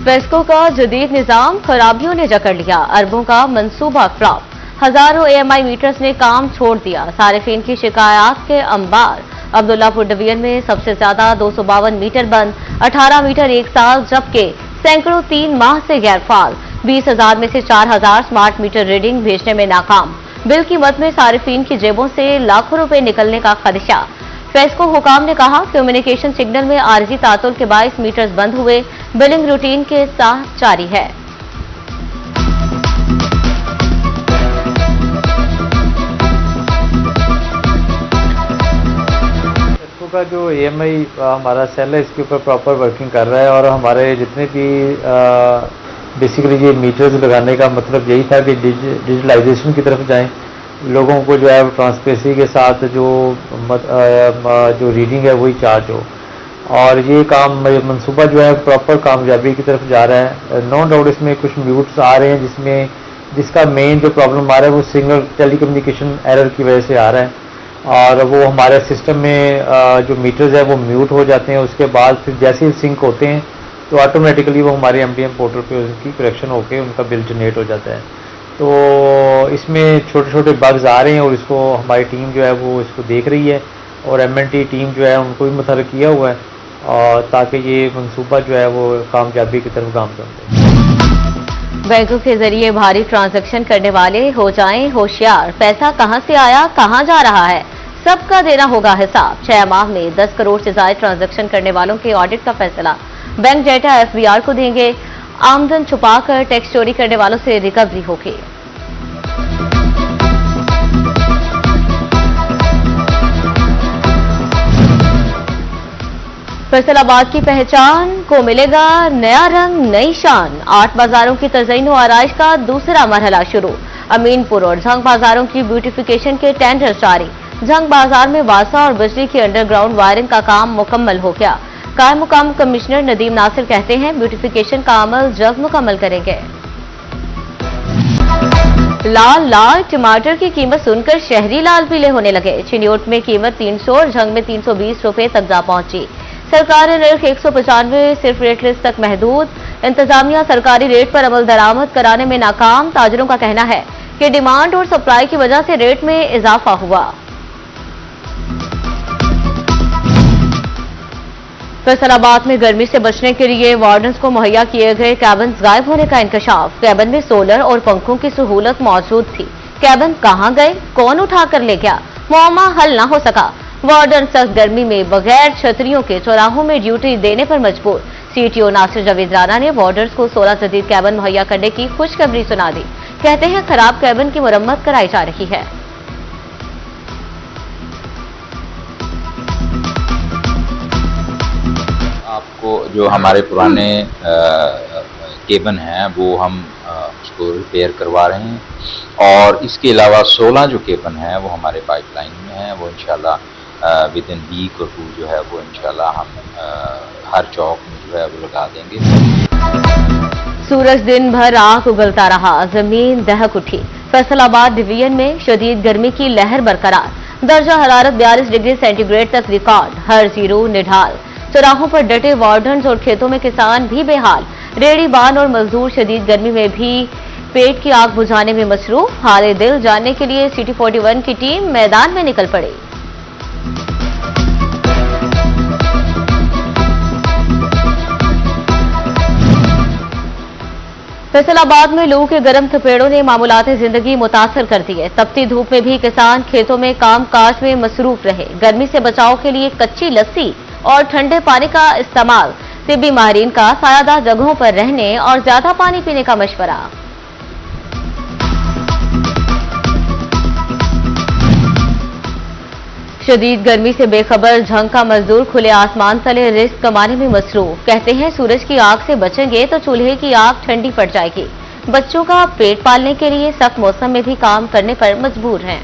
Wesco का जदीद निजाम खराबियों ने जकड़ लिया, अरबों का मंसूबा फ्लॉप, हजारों एएमआई मीटर्स ने काम छोड़ दिया, सारिफीन की शिकायत के अंबार। अब्दुल्लापुर डिवीजन में सबसे ज्यादा 252 मीटर बंद, 18 मीटर एक साल, जबकि सैकड़ों 3 माह से गैरफाल। 20,000 में से 4,000 स्मार्ट मीटर रीडिंग भेजने में नाकाम। बिल की मद में सारिफीन की जेबों से लाखों रुपए निकलने का खदशा। फेस्को हुकाम ने कहा कम्युनिकेशन सिग्नल में आरजी तातुल के 22 मीटर्स बंद हुए, बिलिंग रूटीन के साथ जारी है। फेस्को का जो एएमआई हमारा सेल है, इसके ऊपर प्रॉपर वर्किंग कर रहा है और हमारे जितने भी बेसिकली ये मीटर्स लगाने का मतलब यही था कि डिजिटलाइजेशन की तरफ जाएं, लोगों को जो है ट्रांसपेरेंसी के साथ जो रीडिंग है वही चार्ज हो, और ये काम मंसूबा जो है प्रॉपर कामयाबी की तरफ जा रहा है। नो डाउट इसमें कुछ म्यूट्स आ रहे हैं जिसका मेन जो प्रॉब्लम आ रहा है वो सिग्नल टेलीकम्युनिकेशन एरर की वजह से आ रहा है, और वो हमारे सिस्टम में जो मीटर्स है वो म्यूट हो जाते हैं। उसके बाद फिर जैसे ही सिंक होते हैं तो ऑटोमेटिकली वो हमारे एमडीएम पोर्टल पे उसकी करेक्शन होकर उनका बिल जनरेट हो जाता है। तो इसमें छोटे छोटे बग्स आ रहे हैं और इसको हमारी टीम जो है वो इसको देख रही है, और एमएनटी टीम जो है उनको भी मुतहर्रिक किया हुआ है, और ताकि ये मंसूबा जो है वो कामयाबी की तरफ गामज़न हो। बैंकों के जरिए भारी ट्रांजैक्शन करने वाले हो जाएं होशियार, पैसा कहां से आया कहां जा रहा है सबका देना होगा हिसाब। 6 माह में 10 करोड़ से ज्यादा ट्रांजैक्शन करने वालों के ऑडिट का फैसला, बैंक डेटा एफबीआर को देंगे, आमदन छुपाकर टैक्स चोरी करने वालों से रिकवरी होगी। फैसलाबाद की पहचान को मिलेगा नया रंग, नई शान। 8 बाजारों की तज़यीन व आराइश का दूसरा मरहला शुरू। अमीनपुर और झंग बाजारों की ब्यूटिफिकेशन के टेंडर जारी। झंग बाजार में वासा और बिजली की अंडरग्राउंड वायरिंग का काम मुकम्मल हो गया। कायम मुकाम कमिश्नर नदीम नासिर कहते हैं ब्यूटिफिकेशन का अमल जल्द मुकम्मल करेंगे। लाल लाल टमाटर की कीमत सुनकर शहरी लाल पीले होने लगे। चिन्योट में कीमत 300 और झंग में 320 रुपए तक जा पहुंची। सरकारी निर्ख 195 सिर्फ रेट लिस्ट तक महदूद। इंतजामिया सरकारी रेट पर अमल दरामद कराने में नाकाम। ताजरों का कहना है कि डिमांड और सप्लाई की वजह से रेट में इजाफा हुआ। फैसलाबाद में गर्मी से बचने के लिए वार्डन्स को मुहैया किए गए कैबिन्स गायब होने का इंकशाफ। कैबिन में सोलर और पंखों की सहूलत मौजूद थी, कैबिन कहां गए, कौन उठा कर ले गया, मुअम्मा हल न हो सका। वार्डन सख्त गर्मी में बगैर छतरियों के चौराहों में ड्यूटी देने पर मजबूर। सीटीओ नासिर जावेद राना ने वार्डर्स को 16 जदीद कैबिन मुहैया करने की खुशखबरी सुना दी। कहते हैं खराब कैबिन की मुरम्मत कराई जा रही है। आपको जो हमारे पुराने केबन हैं वो हम उसको रिपेयर करवा रहे हैं, और इसके अलावा 16 जो केबन हैं वो हमारे पाइपलाइन में हैं, वो इंशाल्लाह विद इन वीक और 2 जो है वो इंशाल्लाह हम हर चौक में जो है वो लगा देंगे। सूरज दिन भर आग उगलता रहा, जमीन दहक उठी। फैसलाबाद डिवीजन में शदीद गर्मी की लहर बरकरार। दर्जा हरारत 42 डिग्री सेंटीग्रेड तक रिकॉर्ड। हर जीरो निढाल। चौराहों पर डटे वार्डन्स और खेतों में किसान भी बेहाल। रेहड़ी बान और मजदूर शदीद गर्मी में भी पेट की आग बुझाने में मसरूफ। हाले दिल जानने के लिए सिटी 41 की टीम मैदान में निकल पड़ी। फैसलाबाद में लू के गर्म थपेड़ों ने मामूलाती जिंदगी मुतासर कर दी है। तपती धूप में भी किसान खेतों में कामकाज में मसरूफ रहे। गर्मी से बचाव के लिए कच्ची लस्सी और ठंडे पानी का इस्तेमाल। तिब्बी माहिरीन का सायादार जगहों पर रहने और ज्यादा पानी पीने का मशवरा। शदीद गर्मी से बेखबर झंग का मजदूर खुले आसमान तले रिस्क कमाने में मसरूफ। कहते हैं सूरज की आग से बचेंगे तो चूल्हे की आग ठंडी पड़ जाएगी। बच्चों का पेट पालने के लिए सख्त मौसम में भी काम करने पर मजबूर हैं।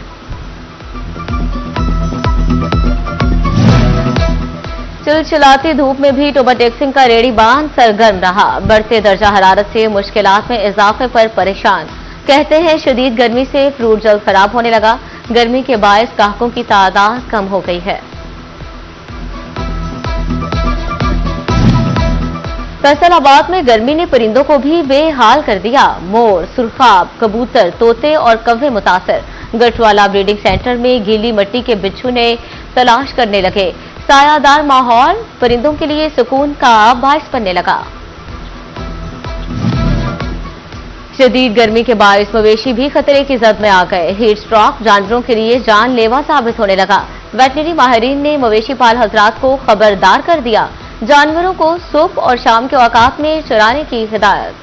चिलचिलाती धूप में भी टोबा टेक्सिंग का रेहड़ी बांध सरगर्म रहा। बढ़ते दर्जा हरारत से मुश्किलात में इजाफे पर परेशान। कहते हैं शदीद गर्मी से फ्रूट जल्द खराब होने लगा। गर्मी के बायस ग्राहकों की तादाद कम हो गई है। फैसलाबाद में गर्मी ने परिंदों को भी बेहाल कर दिया। मोर, सुरखाब, कबूतर, तोते और कौवे मुतासर। गठवाला ब्रीडिंग सेंटर में गीली मिट्टी के बिच्छू ने तलाश करने लगे। सायादार माहौल परिंदों के लिए सुकून का बायस बनने लगा। शदीद गर्मी के बायस मवेशी भी खतरे की जद में आ गए। हीट स्ट्रोक जानवरों के लिए जानलेवा साबित होने लगा। वेटनरी माहिरीन ने मवेशी पाल हजरात को खबरदार कर दिया। जानवरों को सुबह और शाम के औकात में चराने की हिदायत।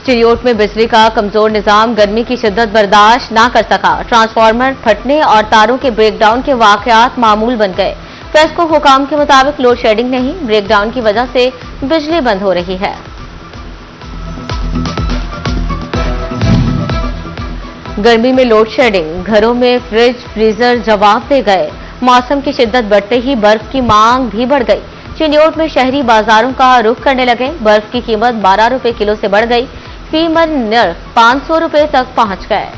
चिरियोट में बिजली का कमजोर निजाम गर्मी की शिद्दत बर्दाश्त न कर सका। ट्रांसफार्मर फटने और तारों के ब्रेकडाउन के वाकयात मामूल बन गए। फेस्को हुकाम के मुताबिक लोड शेडिंग नहीं, ब्रेकडाउन की वजह से बिजली बंद हो रही है। गर्मी में लोड शेडिंग, घरों में फ्रिज फ्रीजर जवाब दे गए। मौसम की शिद्दत बढ़ते ही बर्फ की मांग भी बढ़ गई। चिनियोट में शहरी बाजारों का रुख करने लगे। बर्फ की कीमत 12 रुपए किलो से बढ़ गई। फी मन नर्ख 500 रुपए तक पहुंच गए।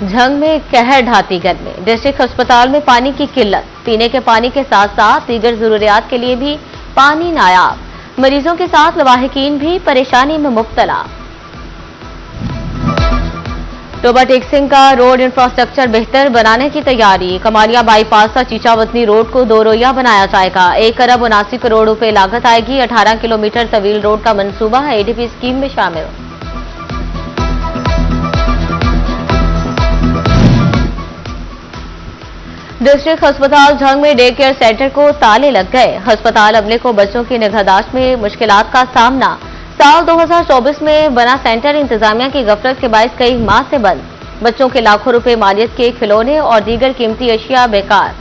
झंग में कहर ढाती गर्मी। डिस्ट्रिक्ट अस्पताल में पानी की किल्लत। पीने के पानी के साथ साथ दीगर जरूरियात के लिए भी पानी नायाब। मरीजों के साथ लवाहिकीन भी परेशानी में मुब्तला। टोबा टेक्सिंग का रोड इंफ्रास्ट्रक्चर बेहतर बनाने की तैयारी। कमालिया बाईपास का चीचावतनी रोड को दोरोया बनाया जाएगा। 1 अरब 79 करोड़ रुपए लागत आएगी। 18 किलोमीटर तवील रोड का मंसूबा एडीपी स्कीम में शामिल। डिस्ट्रिक्ट अस्पताल झंग में डे केयर सेंटर को ताले लग गए। अस्पताल अमले को बच्चों की निगहदाश्त में मुश्किलात का सामना। साल 2024 में बना सेंटर इंतजामिया की गफलत के बायस कई माह से बंद। बच्चों के लाखों रुपए मालियत के खिलौने और दीगर कीमती अशिया बेकार।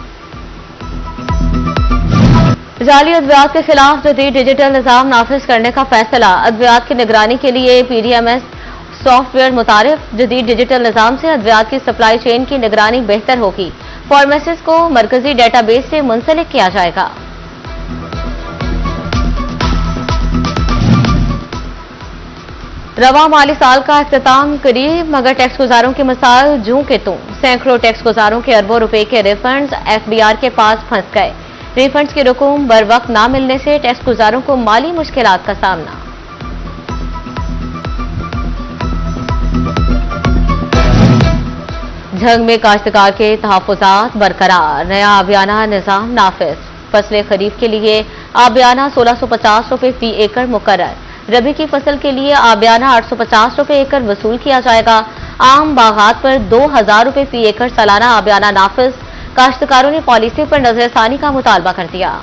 जाली अद्वियात के खिलाफ जदीद डिजिटल निजाम नाफिज करने का फैसला। अद्वियात की निगरानी के लिए पीडीएमएस सॉफ्टवेयर मुतारिफ। जदीद डिजिटल निजाम से अद्वियात की सप्लाई चेन की निगरानी बेहतर होगी। फार्मेसिस्ट को मरकजी डेटाबेस से मुंसलिक किया जाएगा। रवा माली साल का इख्तिताम करीब, मगर टैक्स गुजारों की मिसाल जूं के तूं। सैकड़ों टैक्स गुजारों के अरबों रुपए के रिफंड्स एफबीआर के पास फंस गए। रिफंड्स की रकूम बर वक्त न मिलने से टैक्स गुजारों को माली मुश्किलात का सामना। झंग में काश्तकार के तहफुजात बरकरार। नया आबियाना निजाम नाफिज। फसले खरीफ के लिए आबियाना 1650 रुपए फी एकड़ मुकर्रर। रबी की फसल के लिए आबियाना 850 रुपए एकड़ वसूल किया जाएगा। आम बागात पर 2000 रुपए फी एकड़ सालाना आबियाना नाफिज। काश्तकारों ने पॉलिसी पर नजरसानी का मुतालबा कर दिया।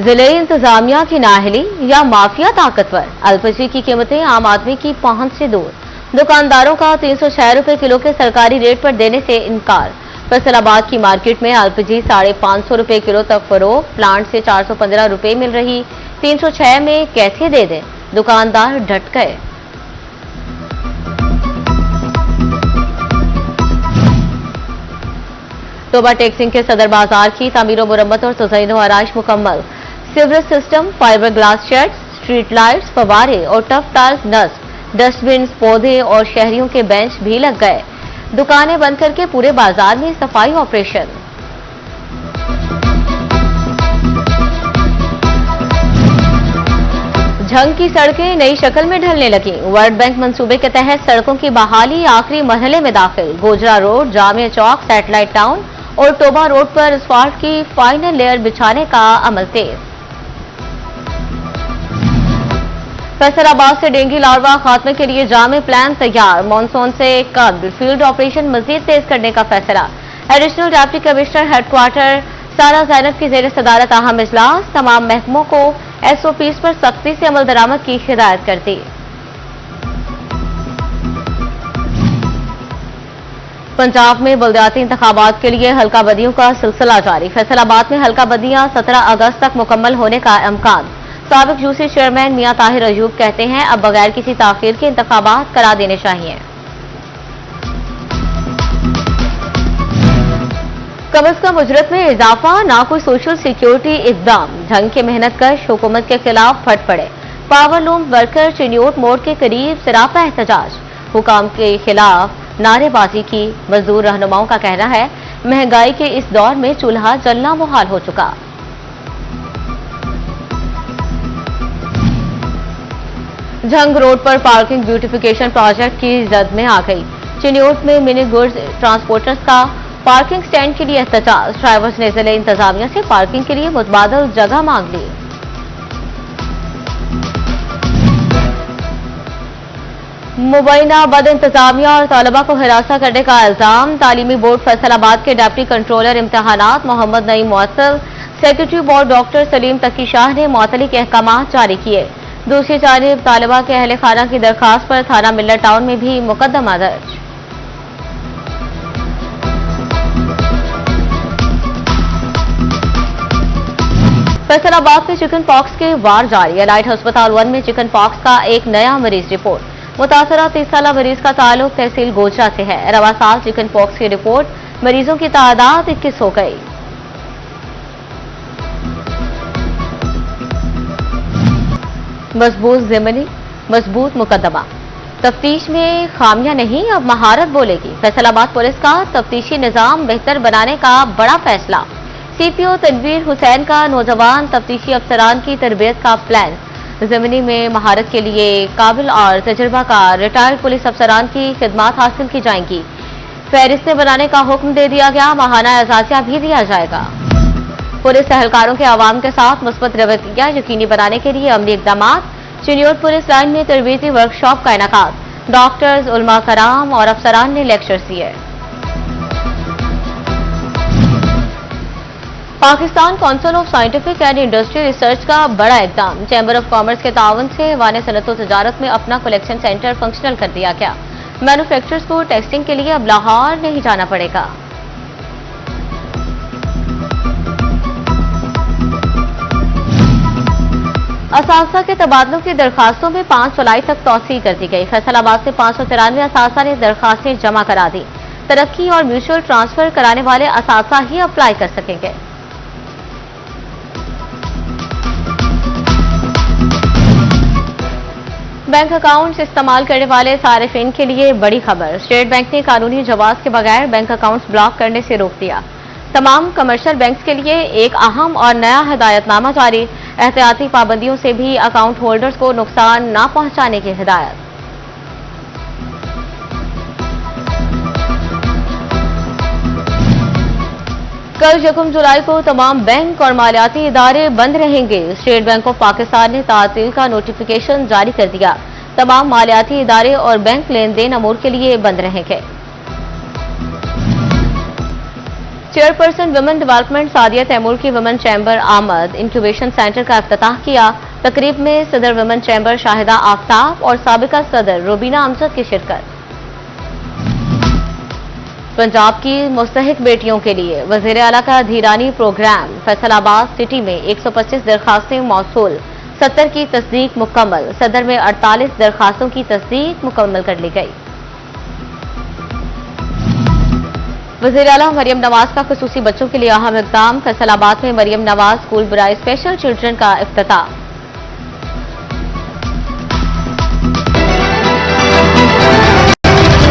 जिले इंतजामिया की नाअहली या माफिया ताकतवर। एलपीजी की कीमतें आम आदमी की पहुंच से दूर। दुकानदारों का 306 रुपए किलो के सरकारी रेट पर देने से इनकार। फैसलाबाद की मार्केट में एलपीजी 550 रुपए किलो तक फरोख्त। प्लांट से 415 रुपए मिल रही, 306 में कैसे दे दें? दुकानदार डट गए। टोबा टेक्सिंग के सदर बाजार की तामीर मुरम्मत और तज़यीन आराइश मुकम्मल। Sewerage system, fibre glass shades, street lights, फवारे और टफ टाइल्स नस्ब। डस्टबिन, पौधे और शहरियों के बेंच भी लग गए। दुकानें बंद करके पूरे बाजार में सफाई ऑपरेशन। झंग की सड़कें नई शक्ल में ढलने लगी। वर्ल्ड बैंक मंसूबे के तहत सड़कों की बहाली आखिरी मरहले में दाखिल। गोजरा रोड, जामिया चौक, सैटेलाइट टाउन और टोबा रोड पर asfalt की फाइनल लेयर बिछाने का अमल तेज। फैसलाबाद से डेंगू लार्वा खात्मे के लिए जामे प्लान तैयार। मॉनसून से कब्ल फील्ड ऑपरेशन मजीद तेज करने का फैसला। एडिशनल डिप्टी कमिश्नर हेडक्वार्टर सारा जैनब की जेर सदारत अहम इजलास। तमाम महकमों को एसओपीज पर सख्ती से अमल दरामद की हिदायत कर दी। पंजाब में बल्दियाती इंतखाबात के लिए हल्का बदियों का सिलसिला जारी। फैसलाबाद में हल्का बदियां 17 अगस्त तक मुकम्मल होने का इम्कान। साबिक यूसी चेयरमैन मियां ताहिर अयूब कहते हैं अब बगैर किसी ताखीर के इंतखाबात करा देने चाहिए। कम अज कम उजरत में इजाफा, ना कोई सोशल सिक्योरिटी इकदाम। झंग के मेहनतकश हुकूमत के खिलाफ फट पड़े। पावर लूम वर्कर चिन्योट मोड़ के करीब सरापा एहतजाज। हुकाम के खिलाफ नारेबाजी की। मजदूर रहनुमाओं का कहना है महंगाई के इस दौर में चूल्हा जलना मुहाल हो चुका। झंग रोड पर पार्किंग ब्यूटिफिकेशन प्रोजेक्ट की जद में आ गई। चिन्योट में मिनी गुड्स ट्रांसपोर्टर्स का पार्किंग स्टैंड के लिए एहतजाज। ड्राइवर्स ने जिले इंतजामिया से पार्किंग के लिए मुतबादल जगह मांग ली। मुबैना बद इंतजामिया और तलबा को हिरासत करने का इल्जाम। तालीमी बोर्ड फैसलाबाद के डिप्टी कंट्रोलर इम्तहानात मोहम्मद नईम मौसल, secretary board doctor Saleem Taqi Shah ने मुअत्तली अहकाम जारी किए। दूसरी जानिब तालिबा के अहले खाना की दरखास्त पर थाना मिल्लर टाउन में भी मुकदमा दर्ज। फैसलाबाद में चिकन पॉक्स के वार जारी। एलाइट अस्पताल 1 में चिकन पॉक्स का एक नया मरीज रिपोर्ट। मुतासरा 30 साल मरीज का ताल्लुक तहसील गोजरा से है। रवा साल चिकन पॉक्स की रिपोर्ट मरीजों की तादाद 21 हो गई। मजबूत ज़िम्मेदारी मजबूत मुकदमा। तफ्तीश में खामियां नहीं, अब महारत बोलेगी। फैसलाबाद पुलिस का तफ्तीशी निजाम बेहतर बनाने का बड़ा फैसला। सीपीओ तनवीर हुसैन का नौजवान तफ्तीशी अफसरान की तरबियत का प्लान। ज़मीनी में महारत के लिए काबिल और तजुर्बाकार रिटायर्ड पुलिस अफसरान की खिदमात हासिल की जाएंगी। फहरिस्तें बनाने का हुक्म दे दिया गया। माहाना एजाजिया भी दिया जाएगा। पुलिस एहलकारों के आवाम के साथ मुस्बत रवैया यकीनी बनाने के लिए अमली इकदाम। चिन्योट पुलिस लाइन में तरबीती वर्कशॉप का इनेकाद। डॉक्टर्स, उलमा कराम और अफसरान ने लेक्चर्स दिए। Pakistan council of scientific and industrial research का बड़ा इकदाम। चैम्बर ऑफ कॉमर्स के ताउन से वाने सनत व तजारत में अपना कलेक्शन सेंटर फंक्शनल कर दिया गया। मैन्युफैक्चरर्स को टेस्टिंग के लिए अब लाहौर नहीं जाना पड़ेगा। असासा के तबादलों की दरखास्तों में 5 जुलाई तक तौसीह कर दी गई। फैसलाबाद से 593 असासा ने दरखास्तें जमा करा दी। तरक्की और म्यूचुअल ट्रांसफर कराने वाले असासा ही अप्लाई कर सकेंगे। बैंक अकाउंट्स इस्तेमाल करने वाले सारिफिन के लिए बड़ी खबर। स्टेट बैंक ने कानूनी जवाब के बगैर बैंक अकाउंट्स ब्लॉक करने से रोक दिया। तमाम कमर्शियल बैंक्स के लिए एक अहम और नया हिदायतनामा जारी। एहतियाती पाबंदियों से भी अकाउंट होल्डर्स को नुकसान न पहुंचाने की हिदायत। कल 1 जुलाई को तमाम बैंक और मालियाती इदारे बंद रहेंगे। स्टेट बैंक ऑफ पाकिस्तान ने तातील का नोटिफिकेशन जारी कर दिया। तमाम मालियाती इदारे और बैंक लेन देन अमूर के लिए बंद रहेंगे। Chairperson women development Sadia Taimur की वुमेन चैम्बर आमद इंक्यूबेशन सेंटर का इफ्तिताह किया। तकरीब में सदर वुमेन चैम्बर शाहिदा आफ्ताब और साबिका सदर रुबीना अमजद की शिरकत। पंजाब की मुस्तहिक बेटियों के लिए वजीर आला का धीरानी प्रोग्राम। फैसलाबाद सिटी में 125 दरखास्तें मौसूल, 70 की तस्दीक मुकम्मल। सदर में 48 दरखास्तों की तस्दीक मुकम्मल कर ली गई। वज़ीर आला मरियम नवाज का खुसूसी बच्चों के लिए अहम इक़दाम। फैसलाबाद में मरियम नवाज स्कूल बराए स्पेशल चिल्ड्रन का इफ्तिताह।